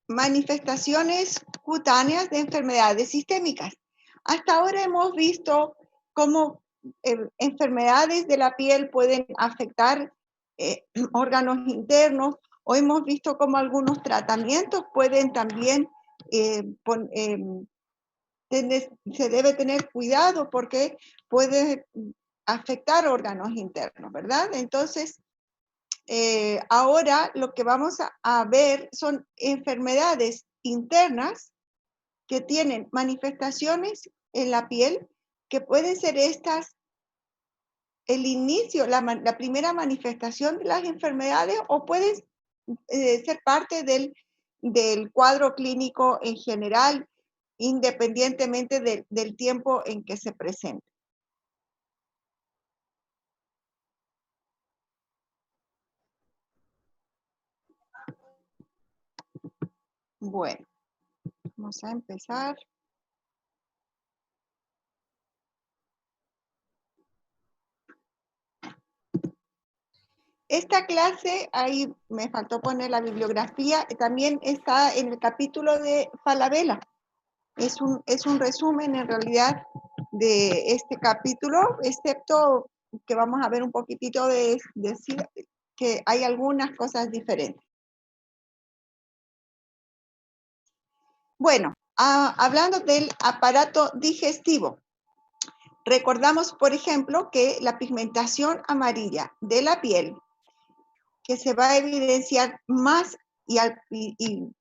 manifestaciones cutáneas de enfermedades sistémicas. Hasta ahora hemos visto cómo enfermedades de la piel pueden afectar órganos internos, o hemos visto cómo algunos tratamientos pueden también se debe tener cuidado porque puede afectar órganos internos, ¿verdad? Entonces, ahora lo que vamos a ver son enfermedades internas que tienen manifestaciones en la piel, que pueden ser estas el inicio, la primera manifestación de las enfermedades, o pueden ser parte del cuadro clínico en general, independientemente del tiempo en que se presente. Bueno, vamos a empezar. Esta clase, ahí me faltó poner la bibliografía, también está en el capítulo de Falabella. Es un resumen en realidad de este capítulo, excepto que vamos a ver un poquitito de decir que hay algunas cosas diferentes. Bueno, hablando del aparato digestivo, recordamos, por ejemplo, que la pigmentación amarilla de la piel, que se va a evidenciar más y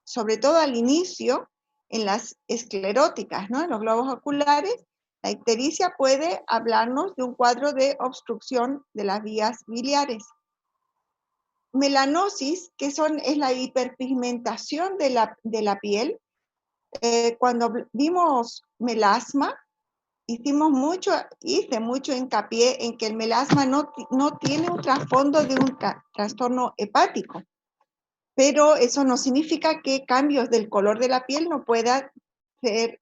sobre todo al inicio en las escleróticas, ¿no? En los globos oculares, la ictericia puede hablarnos de un cuadro de obstrucción de las vías biliares. Melanosis, que es la hiperpigmentación de la piel. Cuando vimos melasma, hice mucho hincapié en que el melasma no tiene un trasfondo de un trastorno hepático, pero eso no significa que cambios del color de la piel no puedan ser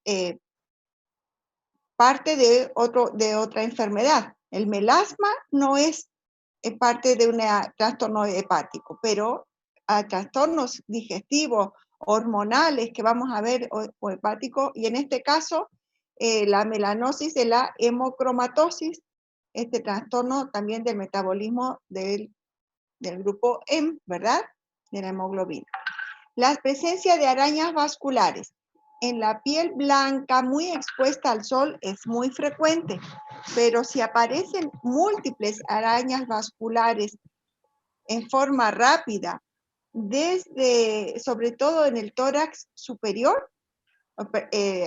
parte de otra enfermedad. El melasma no es parte de un trastorno hepático, pero a trastornos digestivos, hormonales que vamos a ver, o hepáticos, y en este caso la melanosis de la hemocromatosis, este trastorno también del metabolismo del grupo M, ¿verdad? De la hemoglobina. La presencia de arañas vasculares en la piel blanca muy expuesta al sol es muy frecuente, pero si aparecen múltiples arañas vasculares en forma rápida, sobre todo en el tórax superior,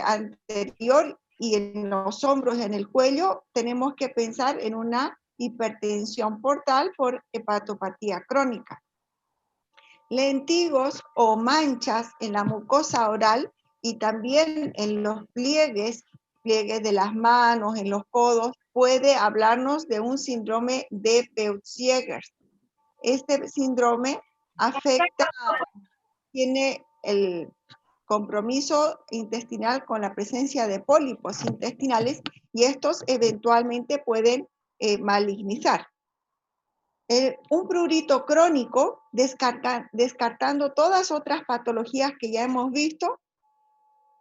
anterior, y en los hombros, en el cuello, tenemos que pensar en una hipertensión portal por hepatopatía crónica. Lentigos o manchas en la mucosa oral y también en los pliegues de las manos, en los codos, puede hablarnos de un síndrome de Peutz-Jeghers. Este síndrome tiene el compromiso intestinal con la presencia de pólipos intestinales, y estos eventualmente pueden malignizar. Un prurito crónico, descartando todas otras patologías que ya hemos visto,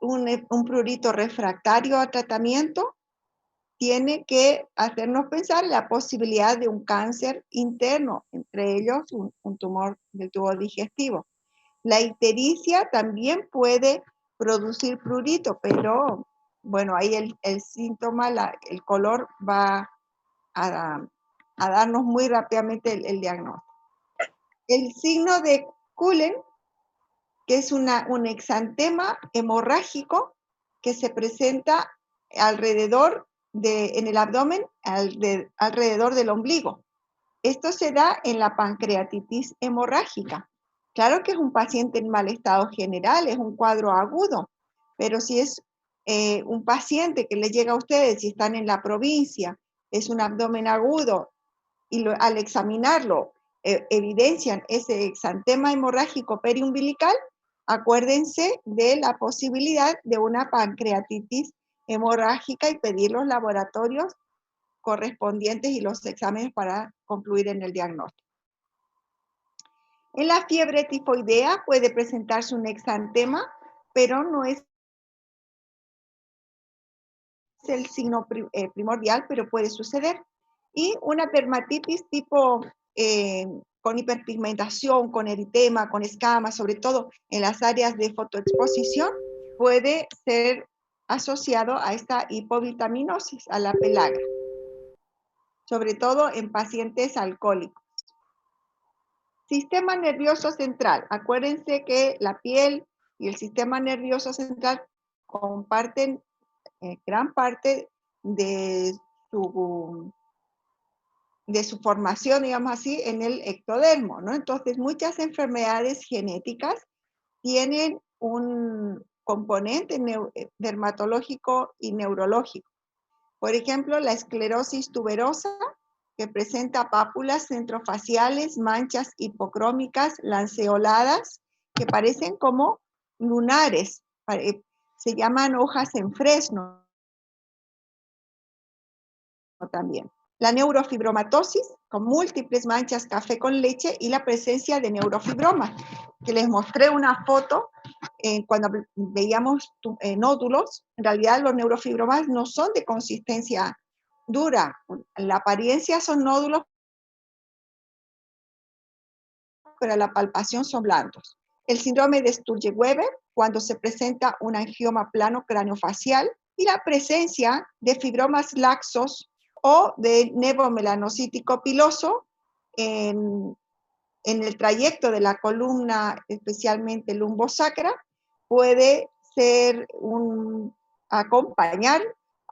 un prurito refractario a tratamiento, tiene que hacernos pensar la posibilidad de un cáncer interno, entre ellos un tumor del tubo digestivo. La ictericia también puede producir prurito, pero bueno, ahí el síntoma, el color va a darnos muy rápidamente el diagnóstico. El signo de Cullen, que es un exantema hemorrágico que se presenta alrededor en el abdomen, alrededor del ombligo. Esto se da en la pancreatitis hemorrágica. Claro que es un paciente en mal estado general, es un cuadro agudo, pero si es un paciente que le llega a ustedes, si están en la provincia, es un abdomen agudo, y al examinarlo evidencian ese exantema hemorrágico periumbilical, acuérdense de la posibilidad de una pancreatitis hemorrágica y pedir los laboratorios correspondientes y los exámenes para concluir en el diagnóstico. En la fiebre tifoidea puede presentarse un exantema, pero no es el signo primordial, pero puede suceder. Y una dermatitis tipo con hiperpigmentación, con eritema, con escamas, sobre todo en las áreas de fotoexposición, puede ser asociado a esta hipovitaminosis, a la pelagra, sobre todo en pacientes alcohólicos. Sistema nervioso central. Acuérdense que la piel y el sistema nervioso central comparten gran parte de su formación, digamos así, en el ectodermo, ¿no? Entonces, muchas enfermedades genéticas tienen un componente dermatológico y neurológico. Por ejemplo, la esclerosis tuberosa, que presenta pápulas centrofaciales, manchas hipocrómicas, lanceoladas, que parecen como lunares, se llaman hojas en fresno también. La neurofibromatosis, con múltiples manchas café con leche y la presencia de neurofibromas, que les mostré una foto cuando veíamos nódulos. En realidad los neurofibromas no son de consistencia dura, en la apariencia son nódulos, pero a la palpación son blandos. El síndrome de Sturge-Weber, cuando se presenta un angioma plano craneofacial, y la presencia de fibromas laxos o de nevomelanocítico piloso en el trayecto de la columna, especialmente lumbosacra, puede ser acompañar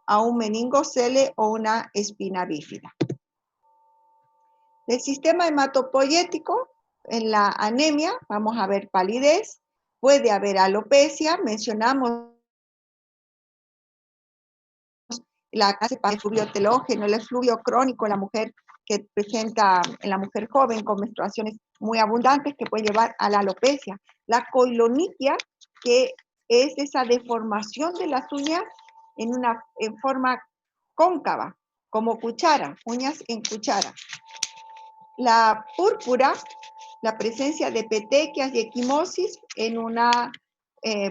a un meningocele o una espina bífida. Del sistema hematopoyético, en la anemia, vamos a ver palidez, puede haber alopecia, mencionamos la efluvio telógeno, el efluvio crónico en la mujer que presenta, en la mujer joven con menstruaciones muy abundantes que puede llevar a la alopecia. La coiloniquia, que es esa deformación de las uñas en forma cóncava, como cuchara, uñas en cuchara. La púrpura, la presencia de petequias y equimosis en una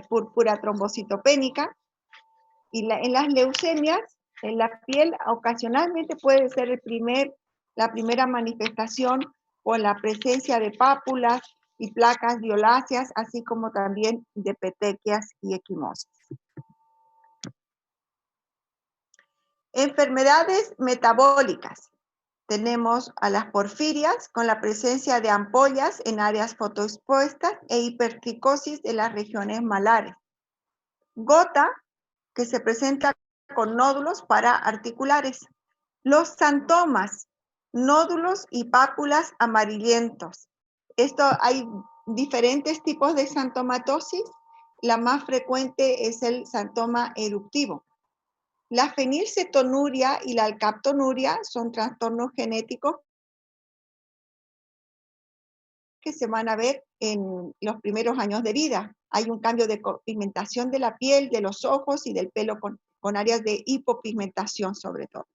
púrpura trombocitopénica. Y en las leucemias, en la piel ocasionalmente puede ser la primera manifestación con la presencia de pápulas y placas violáceas, así como también de petequias y equimosis. Enfermedades metabólicas. Tenemos a las porfirias con la presencia de ampollas en áreas fotoexpuestas e hipertricosis de las regiones malares. Gota, que se presenta con nódulos paraarticulares. Los xantomas, nódulos y pápulas amarillentos. Hay diferentes tipos de xantomatosis. La más frecuente es el xantoma eruptivo. La fenilcetonuria y la alcaptonuria son trastornos genéticos que se van a ver en los primeros años de vida. Hay un cambio de pigmentación de la piel, de los ojos y del pelo con áreas de hipopigmentación sobre todo.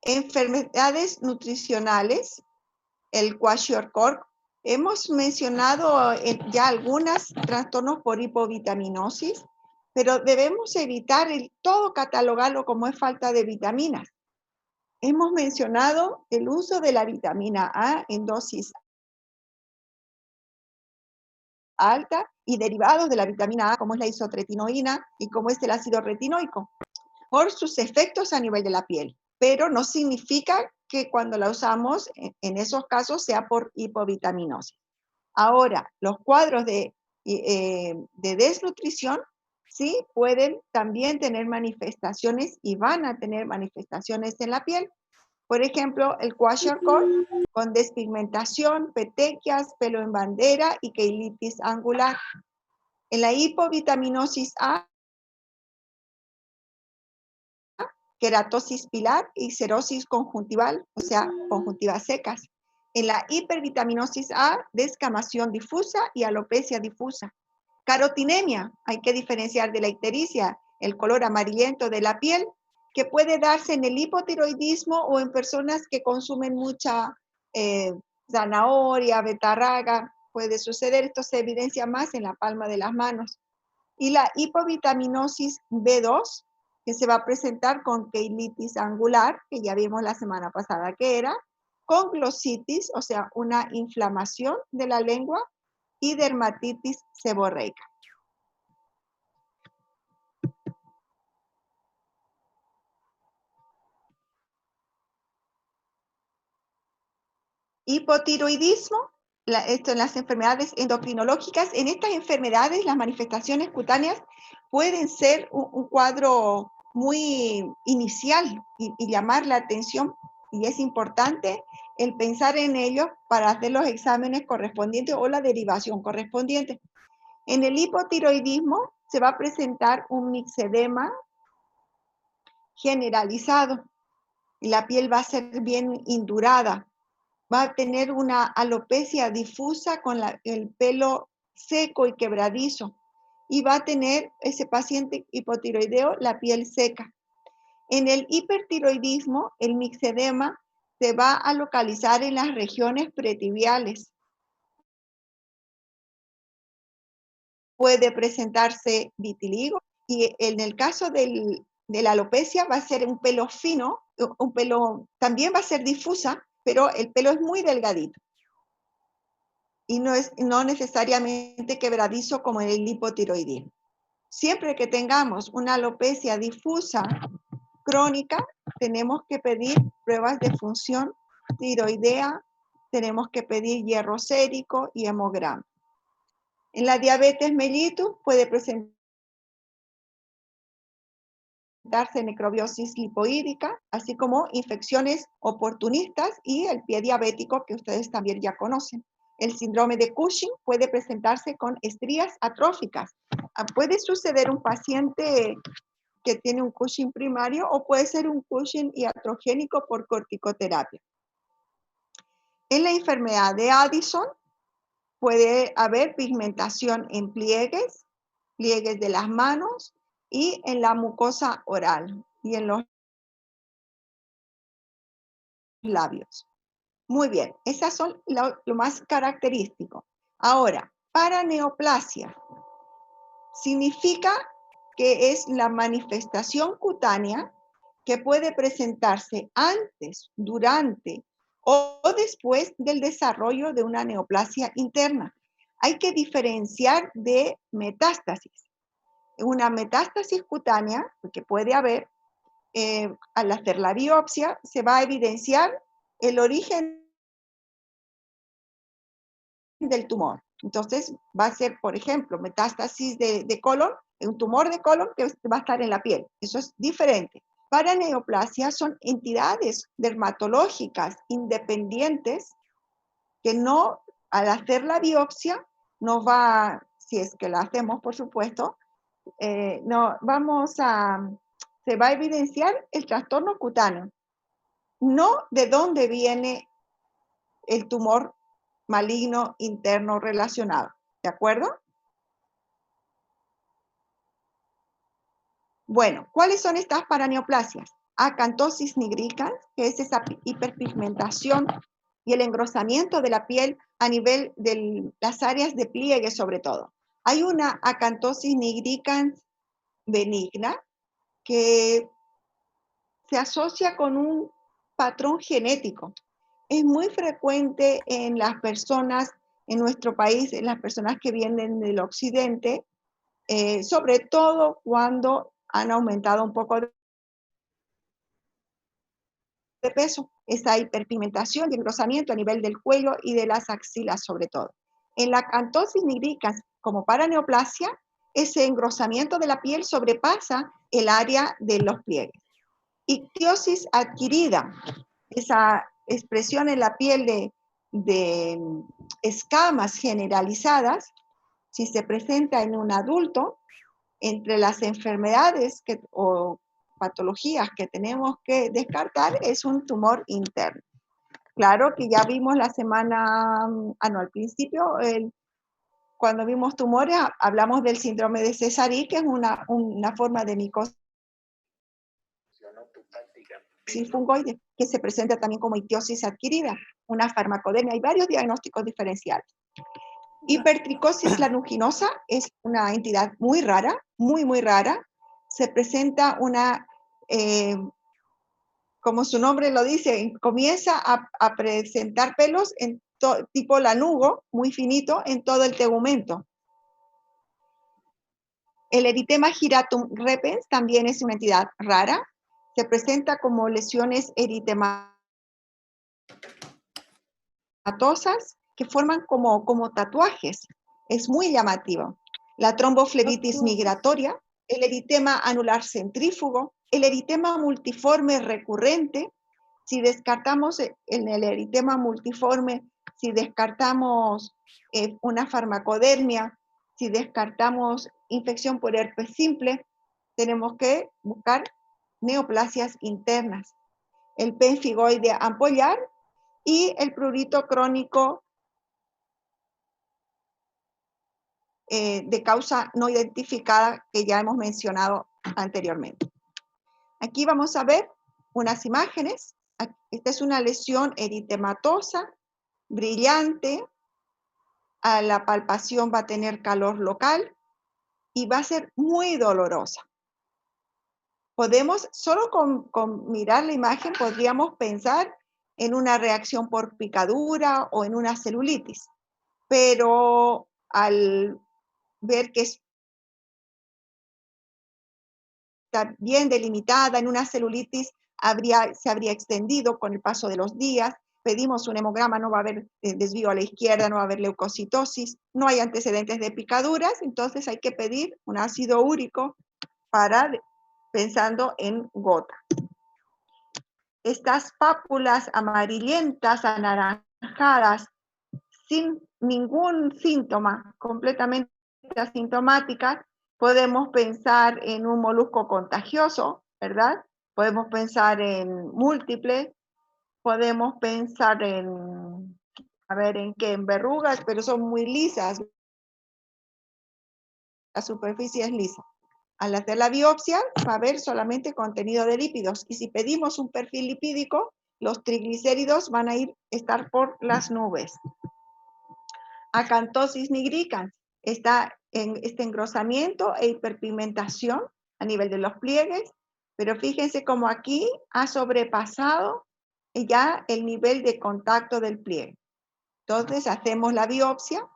Enfermedades nutricionales, el kwashiorkor. Hemos mencionado ya algunos trastornos por hipovitaminosis, pero debemos evitar todo catalogarlo como es falta de vitaminas. Hemos mencionado el uso de la vitamina A en dosis alta y derivados de la vitamina A, como es la isotretinoína y como es el ácido retinoico, por sus efectos a nivel de la piel. Pero no significa que cuando la usamos, en esos casos, sea por hipovitaminosis. Ahora, los cuadros de desnutrición, sí, pueden también tener manifestaciones y van a tener manifestaciones en la piel. Por ejemplo, el kwashiorkor con despigmentación, petequias, pelo en bandera y queilitis angular. En la hipovitaminosis A, queratosis pilar y xerosis conjuntival, o sea, conjuntivas secas. En la hipervitaminosis A, descamación difusa y alopecia difusa. Carotinemia, hay que diferenciar de la ictericia, el color amarillento de la piel, que puede darse en el hipotiroidismo o en personas que consumen mucha zanahoria, betarraga, puede suceder. Esto se evidencia más en la palma de las manos. Y la hipovitaminosis B2, que se va a presentar con queilitis angular, que ya vimos la semana pasada que era, con glositis, o sea, una inflamación de la lengua, y dermatitis seborreica. Hipotiroidismo, esto en las enfermedades endocrinológicas. En estas enfermedades las manifestaciones cutáneas pueden ser un cuadro muy inicial y llamar la atención, y es importante el pensar en ello para hacer los exámenes correspondientes o la derivación correspondiente. En el hipotiroidismo se va a presentar un mixedema generalizado y la piel va a ser bien indurada. Va a tener una alopecia difusa con el pelo seco y quebradizo, y va a tener ese paciente hipotiroideo la piel seca. En el hipertiroidismo, el mixedema se va a localizar en las regiones pretibiales. Puede presentarse vitiligo, y en el caso de la alopecia va a ser un pelo fino, un pelo también va a ser difusa, pero el pelo es muy delgadito. Y no necesariamente quebradizo como en el hipotiroidismo. Siempre que tengamos una alopecia difusa crónica, tenemos que pedir pruebas de función tiroidea, tenemos que pedir hierro sérico y hemograma. En la diabetes mellitus puede presentarse necrobiosis lipoídica, así como infecciones oportunistas y el pie diabético, que ustedes también ya conocen. El síndrome de Cushing puede presentarse con estrías atróficas. Puede suceder un paciente que tiene un Cushing primario, o puede ser un Cushing iatrogénico por corticoterapia. En la enfermedad de Addison puede haber pigmentación en pliegues de las manos y en la mucosa oral y en los labios. Muy bien, esas son lo más característico. Ahora, paraneoplasia significa que es la manifestación cutánea que puede presentarse antes, durante o después del desarrollo de una neoplasia interna. Hay que diferenciar de metástasis. Una metástasis cutánea, que puede haber, al hacer la biopsia, se va a evidenciar el origen del tumor. Entonces, va a ser, por ejemplo, metástasis de colon, un tumor de colon que va a estar en la piel. Eso es diferente. Paraneoplasia son entidades dermatológicas independientes que no, al hacer la biopsia, nos va, si es que la hacemos, por supuesto, se va a evidenciar el trastorno cutáneo, no de dónde viene el tumor maligno interno relacionado. ¿De acuerdo? Bueno, ¿cuáles son estas paraneoplasias? Acantosis nigricans, que es esa hiperpigmentación y el engrosamiento de la piel a nivel de las áreas de pliegue sobre todo. Hay una acantosis nigricans benigna que se asocia con un patrón genético. Es muy frecuente en las personas en nuestro país, en las personas que vienen del occidente, sobre todo cuando han aumentado un poco de peso, esa hiperpigmentación y engrosamiento a nivel del cuello y de las axilas sobre todo. En la acantosis nigricans, como paraneoplasia, ese engrosamiento de la piel sobrepasa el área de los pliegues. Ictiosis adquirida, esa expresión en la piel de escamas generalizadas, si se presenta en un adulto, entre las enfermedades o patologías que tenemos que descartar es un tumor interno. Claro que ya vimos la semana, al principio, cuando vimos tumores, hablamos del síndrome de César, que es una forma de micosis fungoide, que se presenta también como ictiosis adquirida, una farmacodemia. Hay varios diagnósticos diferenciales. Hipertricosis lanuginosa es una entidad muy rara, muy rara. Se presenta una, como su nombre lo dice, comienza a presentar pelos en tipo lanugo, muy finito, en todo el tegumento. El eritema giratum repens también es una entidad rara. Se presenta como lesiones eritematosas que forman como tatuajes. Es muy llamativo. La tromboflebitis migratoria, el eritema anular centrífugo, el eritema multiforme recurrente. Si descartamos en el eritema multiforme, si descartamos una farmacodermia, si descartamos infección por herpes simple, tenemos que buscar neoplasias internas. El pemfigoide ampollar y el prurito crónico de causa no identificada que ya hemos mencionado anteriormente. Aquí vamos a ver unas imágenes. Esta es una lesión eritematosa, brillante. A la palpación va a tener calor local y va a ser muy dolorosa. Podemos, solo con mirar la imagen, podríamos pensar en una reacción por picadura o en una celulitis, pero al ver que está bien delimitada en una celulitis, se habría extendido con el paso de los días. Pedimos un hemograma, no va a haber desvío a la izquierda, no va a haber leucocitosis, no hay antecedentes de picaduras, entonces hay que pedir un ácido úrico pensando en gota. Estas pápulas amarillentas, anaranjadas, sin ningún síntoma, completamente asintomáticas, podemos pensar en un molusco contagioso, ¿verdad? Podemos pensar en múltiples, podemos pensar en, a ver, ¿en qué? En verrugas, pero son muy lisas. La superficie es lisa. Al hacer la biopsia va a haber solamente contenido de lípidos y si pedimos un perfil lipídico, los triglicéridos van a estar por las nubes. Acantosis nigricans está en este engrosamiento e hiperpigmentación a nivel de los pliegues, pero fíjense cómo aquí ha sobrepasado ya el nivel de contacto del pliegue. Entonces hacemos la biopsia,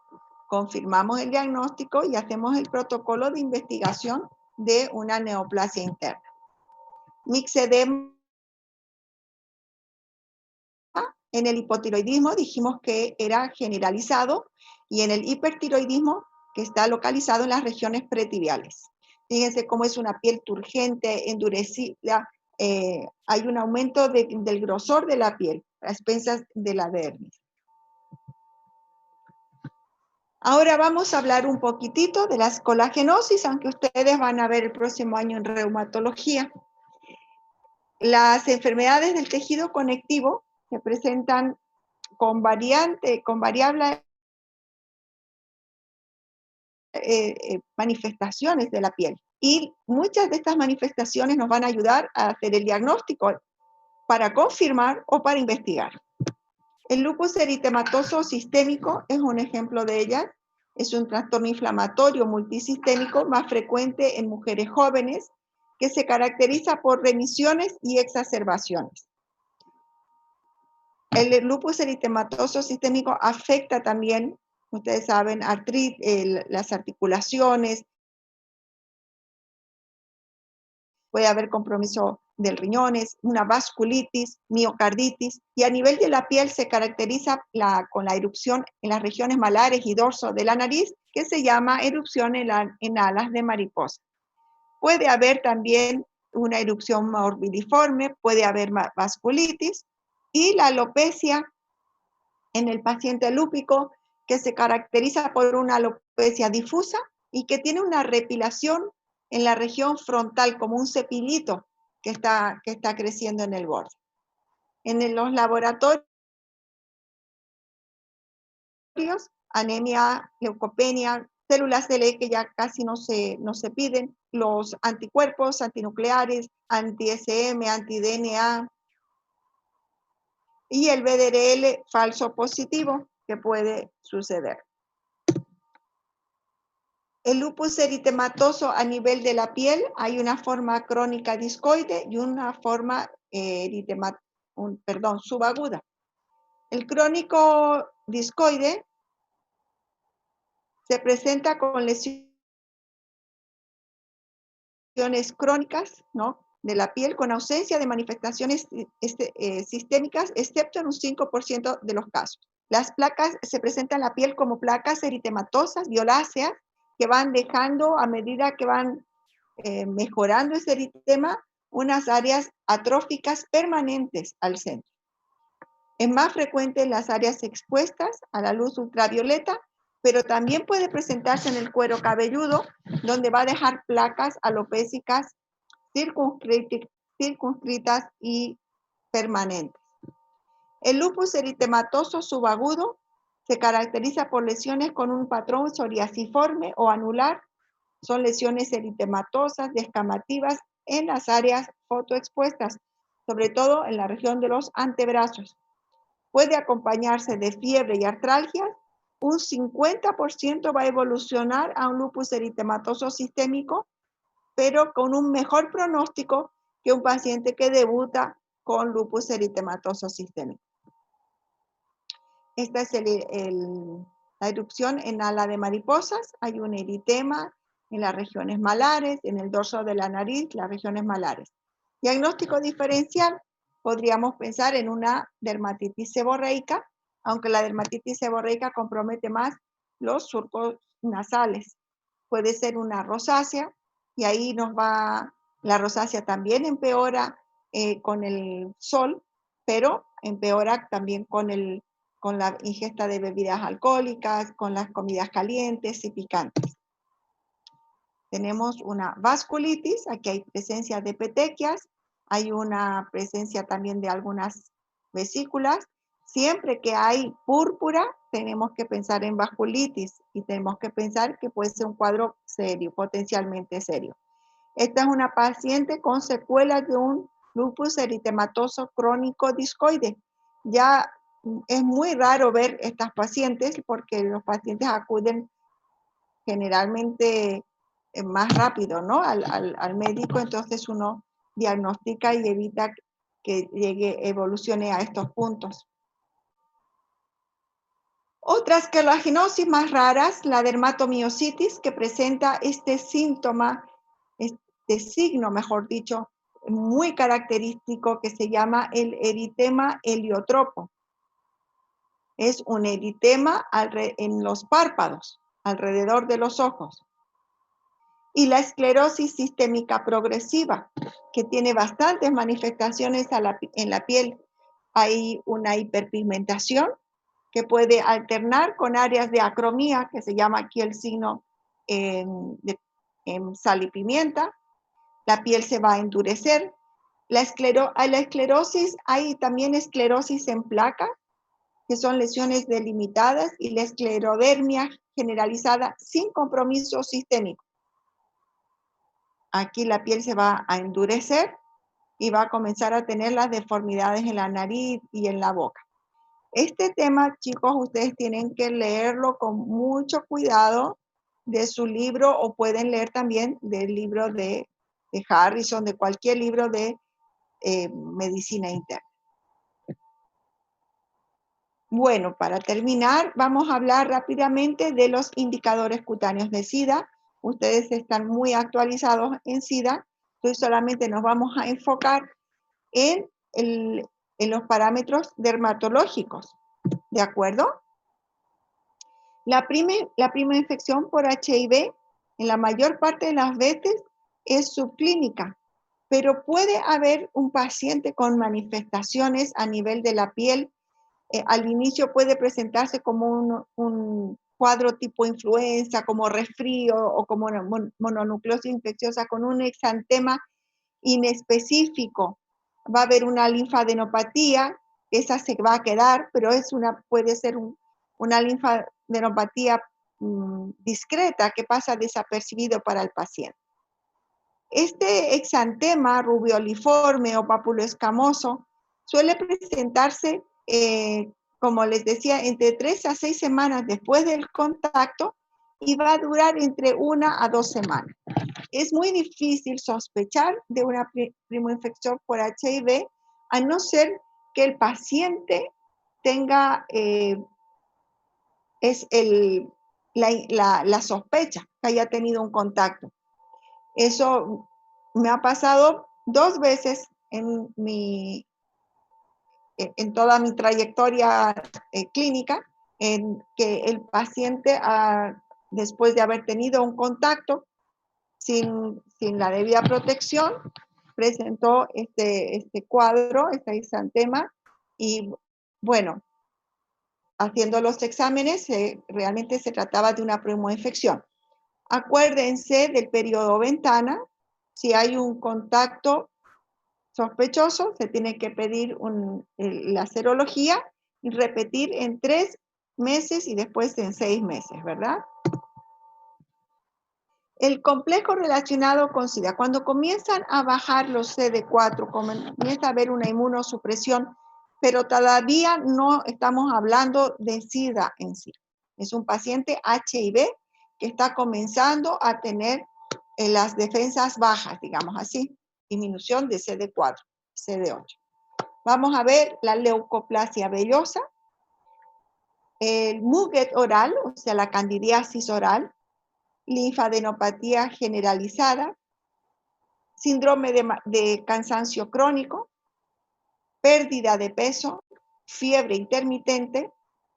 confirmamos el diagnóstico y hacemos el protocolo de investigación de una neoplasia interna. Mixedema en el hipotiroidismo dijimos que era generalizado y en el hipertiroidismo que está localizado en las regiones pretibiales. Fíjense cómo es una piel turgente, endurecida, hay un aumento del grosor de la piel a expensas de la dermis. Ahora vamos a hablar un poquitito de las colagenosis, aunque ustedes van a ver el próximo año en reumatología. Las enfermedades del tejido conectivo se presentan con variables manifestaciones de la piel. Y muchas de estas manifestaciones nos van a ayudar a hacer el diagnóstico para confirmar o para investigar. El lupus eritematoso sistémico es un ejemplo de ellas. Es un trastorno inflamatorio multisistémico más frecuente en mujeres jóvenes que se caracteriza por remisiones y exacerbaciones. El lupus eritematoso sistémico afecta también, ustedes saben, las articulaciones, puede haber compromiso del riñones, una vasculitis, miocarditis, y a nivel de la piel se caracteriza con la erupción en las regiones malares y dorso de la nariz, que se llama erupción en alas de mariposa. Puede haber también una erupción morbidiforme, puede haber vasculitis, y la alopecia en el paciente lúpico, que se caracteriza por una alopecia difusa y que tiene una repilación en la región frontal, como un cepillito que está creciendo en el borde. En los laboratorios, anemia, leucopenia, células T que ya casi no se piden, los anticuerpos antinucleares, anti-SM, anti-DNA, y el VDRL falso positivo que puede suceder. El lupus eritematoso a nivel de la piel, hay una forma crónica discoide y una forma subaguda. El crónico discoide se presenta con lesiones crónicas, ¿no?, de la piel con ausencia de manifestaciones sistémicas, excepto en un 5% de los casos. Las placas se presentan en la piel como placas eritematosas, violáceas, que van dejando, a medida que van mejorando ese eritema, unas áreas atróficas permanentes al centro. Es más frecuente en las áreas expuestas a la luz ultravioleta, pero también puede presentarse en el cuero cabelludo, donde va a dejar placas alopécicas circunscritas y permanentes. El lupus eritematoso subagudo se caracteriza por lesiones con un patrón psoriasiforme o anular. Son lesiones eritematosas, descamativas en las áreas fotoexpuestas, sobre todo en la región de los antebrazos. Puede acompañarse de fiebre y artralgias. Un 50% va a evolucionar a un lupus eritematoso sistémico, pero con un mejor pronóstico que un paciente que debuta con lupus eritematoso sistémico. Esta es la erupción en ala de mariposas. Hay un eritema en las regiones malares, en el dorso de la nariz, las regiones malares. Diagnóstico diferencial, podríamos pensar en una dermatitis seborreica, aunque la dermatitis seborreica compromete más los surcos nasales. Puede ser una rosácea, y ahí la rosácea también empeora con el sol, pero empeora también con la ingesta de bebidas alcohólicas, con las comidas calientes y picantes. Tenemos una vasculitis, aquí hay presencia de petequias, hay una presencia también de algunas vesículas. Siempre que hay púrpura, tenemos que pensar en vasculitis y tenemos que pensar que puede ser un cuadro serio, potencialmente serio. Esta es una paciente con secuelas de un lupus eritematoso crónico discoide. Ya es muy raro ver estas pacientes porque los pacientes acuden generalmente más rápido, ¿no?, al médico, entonces uno diagnostica y evita que evolucione a estos puntos. Otras quelaginosis más raras, la dermatomiositis, que presenta este síntoma, este signo, mejor dicho, muy característico, que se llama el eritema heliotropo. Es un eritema en los párpados, alrededor de los ojos. Y la esclerosis sistémica progresiva, que tiene bastantes manifestaciones en la piel. Hay una hiperpigmentación que puede alternar con áreas de acromía, que se llama aquí el signo de sal y pimienta. La piel se va a endurecer. La esclerosis, hay también esclerosis en placa, que son lesiones delimitadas, y la esclerodermia generalizada sin compromiso sistémico. Aquí la piel se va a endurecer y va a comenzar a tener las deformidades en la nariz y en la boca. Este tema, chicos, ustedes tienen que leerlo con mucho cuidado de su libro, o pueden leer también del libro de Harrison, de cualquier libro de medicina interna. Bueno, para terminar, vamos a hablar rápidamente de los indicadores cutáneos de SIDA. Ustedes están muy actualizados en SIDA, entonces solamente nos vamos a enfocar en los parámetros dermatológicos, ¿de acuerdo? La prima infección por HIV, en la mayor parte de las veces, es subclínica, pero puede haber un paciente con manifestaciones a nivel de la piel. Al inicio puede presentarse como un cuadro tipo influenza, como resfrío o como mononucleosis infecciosa con un exantema inespecífico. Va a haber una linfadenopatía, esa se va a quedar, pero puede ser una linfadenopatía discreta que pasa desapercibido para el paciente. Este exantema rubeoliforme o papuloescamoso suele presentarse como les decía, entre 3 a 6 semanas después del contacto y va a durar entre 1 a 2 semanas. Es muy difícil sospechar de una primoinfección por HIV, a no ser que el paciente tenga la sospecha que haya tenido un contacto. Eso me ha pasado 2 veces en toda mi trayectoria clínica, en que el paciente, después de haber tenido un contacto sin la debida protección, presentó este cuadro, este exantema, y bueno, haciendo los exámenes, realmente se trataba de una pneumoinfección. Acuérdense del periodo ventana. Si hay un contacto sospechoso, se tiene que pedir la serología y repetir en 3 meses y después en 6 meses, ¿verdad? El complejo relacionado con SIDA, cuando comienzan a bajar los CD4, comienza a haber una inmunosupresión, pero todavía no estamos hablando de SIDA en sí. Es un paciente HIV que está comenzando a tener las defensas bajas, digamos así, disminución de CD4, CD8. Vamos a ver la leucoplasia vellosa, el Muget oral, o sea, la candidiasis oral, linfadenopatía generalizada, síndrome de cansancio crónico, pérdida de peso, fiebre intermitente,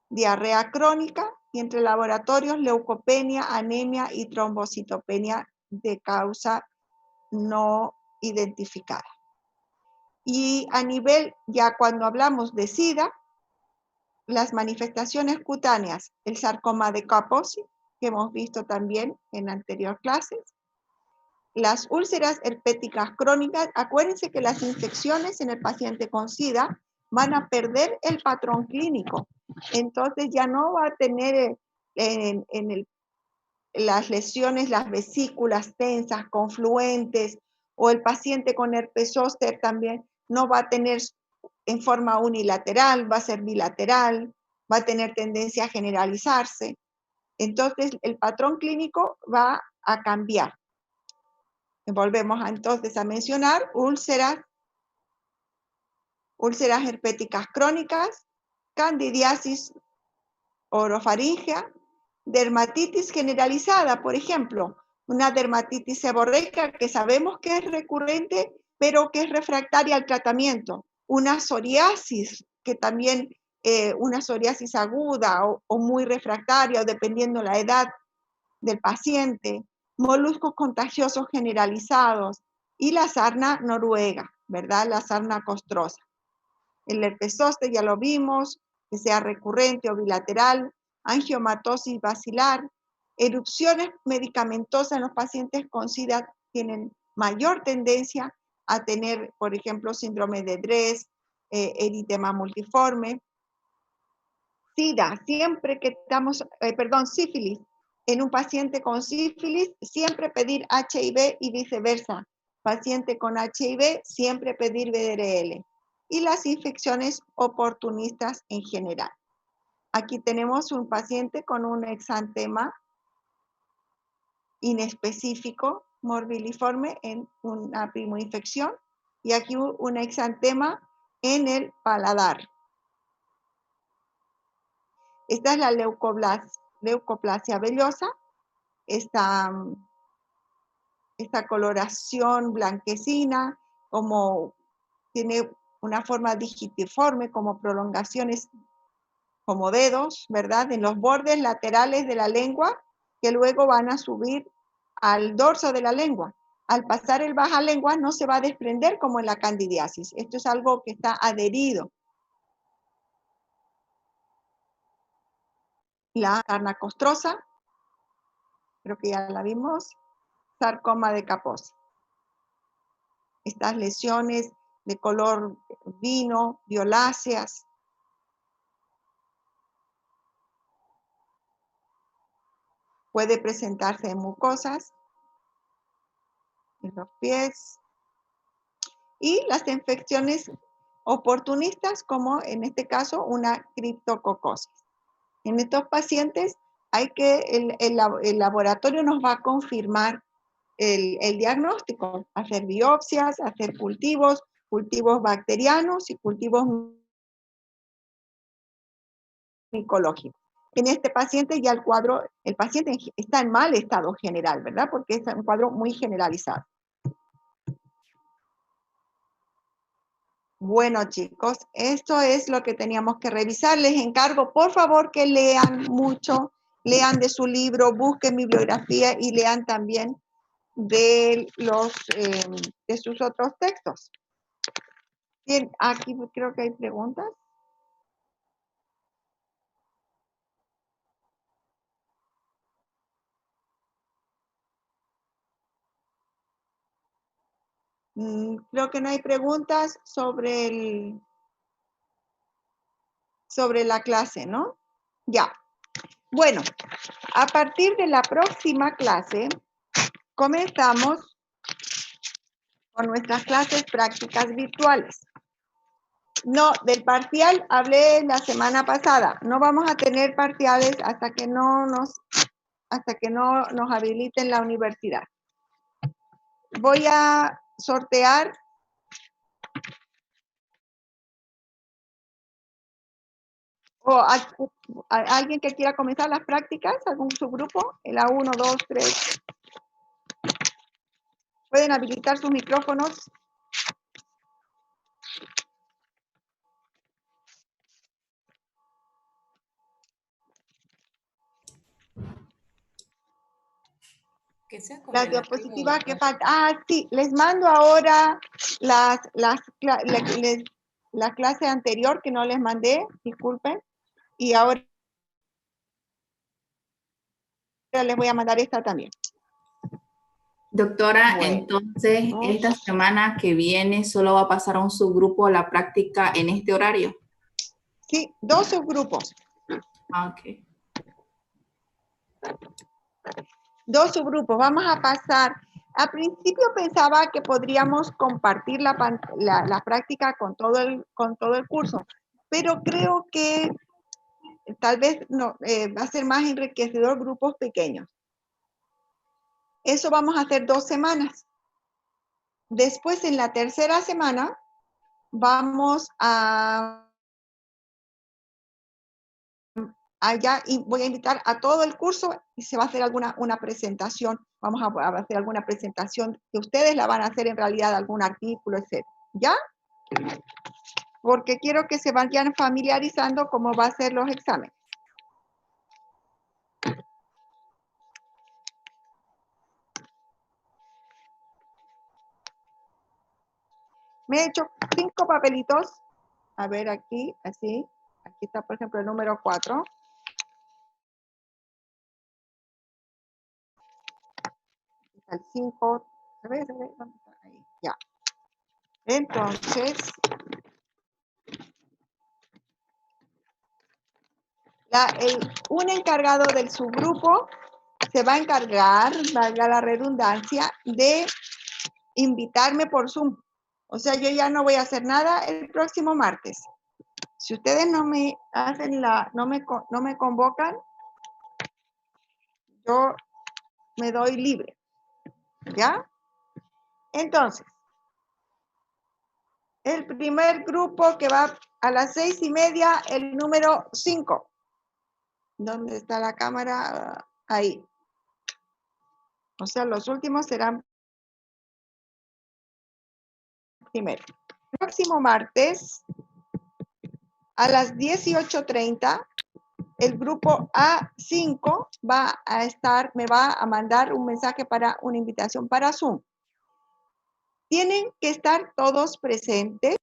diarrea crónica y entre laboratorios leucopenia, anemia y trombocitopenia de causa no identificada. Y a nivel, ya cuando hablamos de SIDA, las manifestaciones cutáneas, el sarcoma de Kaposi, que hemos visto también en anteriores clases, las úlceras herpéticas crónicas. Acuérdense que las infecciones en el paciente con SIDA van a perder el patrón clínico, entonces ya no va a tener las lesiones, las vesículas tensas, confluentes, o el paciente con herpes zóster también no va a tener en forma unilateral, va a ser bilateral, va a tener tendencia a generalizarse. Entonces, el patrón clínico va a cambiar. Volvemos entonces a mencionar úlceras herpéticas crónicas, candidiasis orofaringea, dermatitis generalizada, por ejemplo, una dermatitis seborreica que sabemos que es recurrente, pero que es refractaria al tratamiento, una psoriasis, que también una psoriasis aguda o muy refractaria, o dependiendo la edad del paciente, moluscos contagiosos generalizados y la sarna noruega, ¿verdad? La sarna costrosa. El herpes zóster ya lo vimos, que sea recurrente o bilateral, angiomatosis basilar, erupciones medicamentosas en los pacientes con SIDA tienen mayor tendencia a tener, por ejemplo, síndrome de Dres, eritema multiforme. SIDA, siempre que estamos, sífilis, en un paciente con sífilis, siempre pedir HIV y viceversa. Paciente con HIV, siempre pedir VRL. Y las infecciones oportunistas en general. Aquí tenemos un paciente con un exantema inespecífico, morbiliforme, en una primoinfección, y aquí un exantema en el paladar. Esta es la leucoplasia vellosa, esta coloración blanquecina, como tiene una forma digitiforme, como prolongaciones, como dedos, ¿verdad? En los bordes laterales de la lengua, que luego van a subir al dorso de la lengua. Al pasar el bajalengua no se va a desprender como en la candidiasis. Esto es algo que está adherido. La sarna costrosa, creo que ya la vimos, sarcoma de Kaposi. Estas lesiones de color vino, violáceas. Puede presentarse en mucosas, en los pies. Y las infecciones oportunistas, como en este caso una criptococosis. En estos pacientes el laboratorio nos va a confirmar el diagnóstico, hacer biopsias, hacer cultivos bacterianos y cultivos micológicos. En este paciente ya el paciente está en mal estado general, ¿verdad? Porque es un cuadro muy generalizado. Bueno, chicos, esto es lo que teníamos que revisar. Les encargo, por favor, que lean mucho, lean de su libro, busquen bibliografía y lean también de sus otros textos. Bien, aquí creo que hay preguntas. Creo que no hay preguntas sobre la clase, ¿no? Ya. Bueno, a partir de la próxima clase, comenzamos con nuestras clases prácticas virtuales. No, del parcial hablé la semana pasada. No vamos a tener parciales hasta que no nos habiliten la universidad. Voy a sortear alguien que quiera comenzar las prácticas, algún subgrupo, el A1, 2, 3. Pueden habilitar sus micrófonos. Las diapositivas que faltan. Sí, les mando ahora la clase anterior que no les mandé, disculpen, y ahora les voy a mandar esta también. Doctora, bueno, entonces, esta semana que viene solo va a pasar a un subgrupo la práctica en este horario. Sí, 2 subgrupos. Ok. 2 subgrupos. Vamos a pasar. Al principio pensaba que podríamos compartir la práctica con todo el curso, pero creo que tal vez no, va a ser más enriquecedor grupos pequeños. Eso vamos a hacer 2 semanas. Después, en la tercera semana, vamos allá y voy a invitar a todo el curso y se va a hacer una presentación. Vamos a hacer alguna presentación que ustedes la van a hacer en realidad, algún artículo, etc. ¿Ya? Porque quiero que se vayan familiarizando cómo va a ser los exámenes. Me he hecho 5 papelitos. A ver aquí, así. Aquí está, por ejemplo, el número 4. Aquí está el 5. ¿Se ve? ¿Dónde está? Ahí, ya. Entonces, un encargado del subgrupo se va a encargar, valga la redundancia, de invitarme por Zoom. O sea, yo ya no voy a hacer nada el próximo martes. Si ustedes no me hacen no me convocan, yo me doy libre. ¿Ya? Entonces, el primer grupo que va a las 6:30, el número 5. ¿Dónde está la cámara? Ahí. O sea, los últimos serán primero. El próximo martes, a las 18:30, el grupo A5 me va a mandar un mensaje para una invitación para Zoom. Tienen que estar todos presentes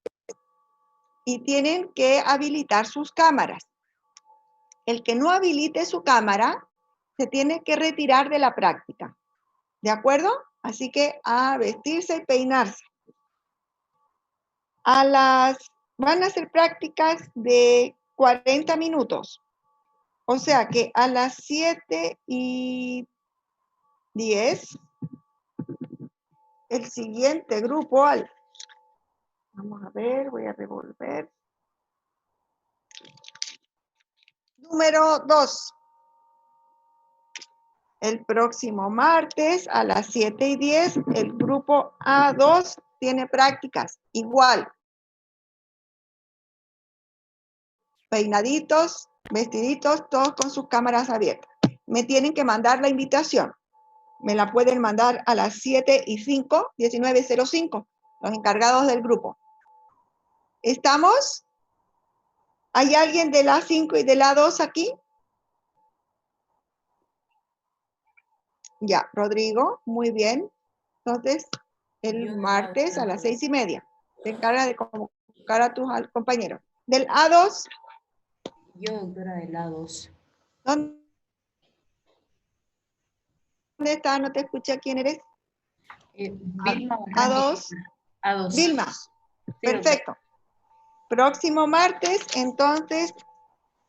y tienen que habilitar sus cámaras. El que no habilite su cámara se tiene que retirar de la práctica. ¿De acuerdo? Así que a vestirse y peinarse. Van a ser prácticas de 40 minutos. O sea que a las 7:10, el siguiente grupo, Vamos a ver, voy a revolver. Número 2. El próximo martes a las 7:10, el grupo A2 tiene prácticas. Igual. Peinaditos, vestiditos, todos con sus cámaras abiertas. Me tienen que mandar la invitación. Me la pueden mandar a las 7:05, 19:05, los encargados del grupo. ¿Estamos? ¿Hay alguien de la 5 y de la 2 aquí? Ya, Rodrigo, muy bien. Entonces, el martes a las 6:30. Te encarga de convocar a tus compañeros. Del A2. Yo, doctora, del A2. ¿Dónde está? No te escuché. ¿Quién eres? Vilma. A2. A2. Vilma. Sí, Perfecto. Próximo martes, entonces,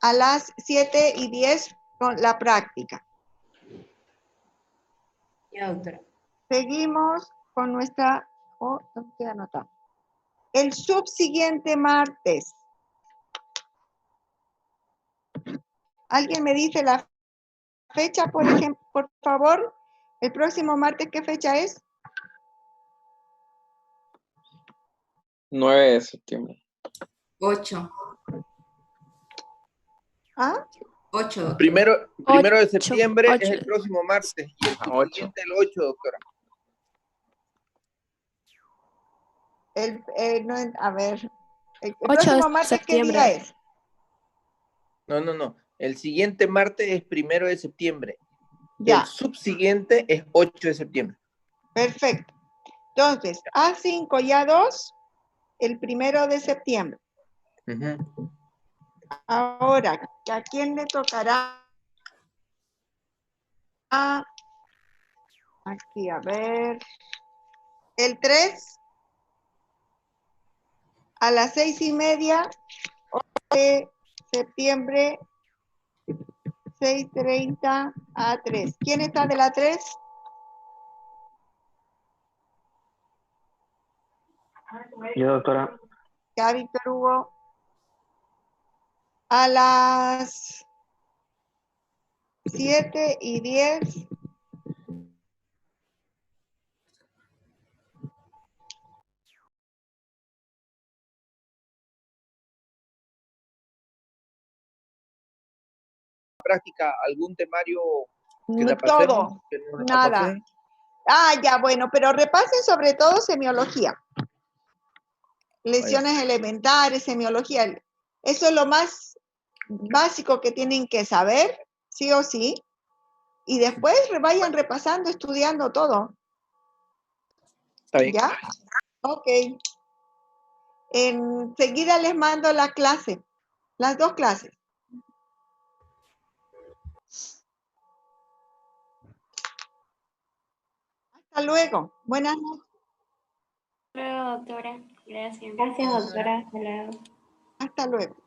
a las 7:10 con la práctica. Ya, doctora. Seguimos con nuestra... Oh, ¿dónde queda anotado? El subsiguiente martes. ¿Alguien me dice la fecha, por ejemplo, por favor? El próximo martes, ¿qué fecha es? 9 de septiembre. 8. ¿Ah? 8, doctora. Primero de septiembre es el próximo martes y el 8. siguiente el 8, doctora. A ver, el próximo martes, ¿qué día es? No. El siguiente martes es 1 de septiembre. Ya. El subsiguiente es 8 de septiembre. Perfecto. Entonces, A5 y A2, el 1 de septiembre. Uh-huh. Ahora, ¿a quién le tocará? Aquí, a ver. El 3, a las 6:30 de septiembre, 6:30 a 3. ¿Quién está de la 3? Yo, doctora. Ya, Víctor Hugo. A las 7:10. Práctica, algún temario que la Todo, pasemos, que nos nada. pasen. Ya, bueno, pero repasen sobre todo semiología. Lesiones elementales, semiología. Eso es lo más básico que tienen que saber, sí o sí. Y después vayan repasando, estudiando todo. Está bien. ¿Ya? Ok. Enseguida les mando la clase, las 2 clases. Hasta luego. Buenas noches. Hasta luego, doctora. Gracias. Gracias, doctora. Hasta luego. Hasta luego.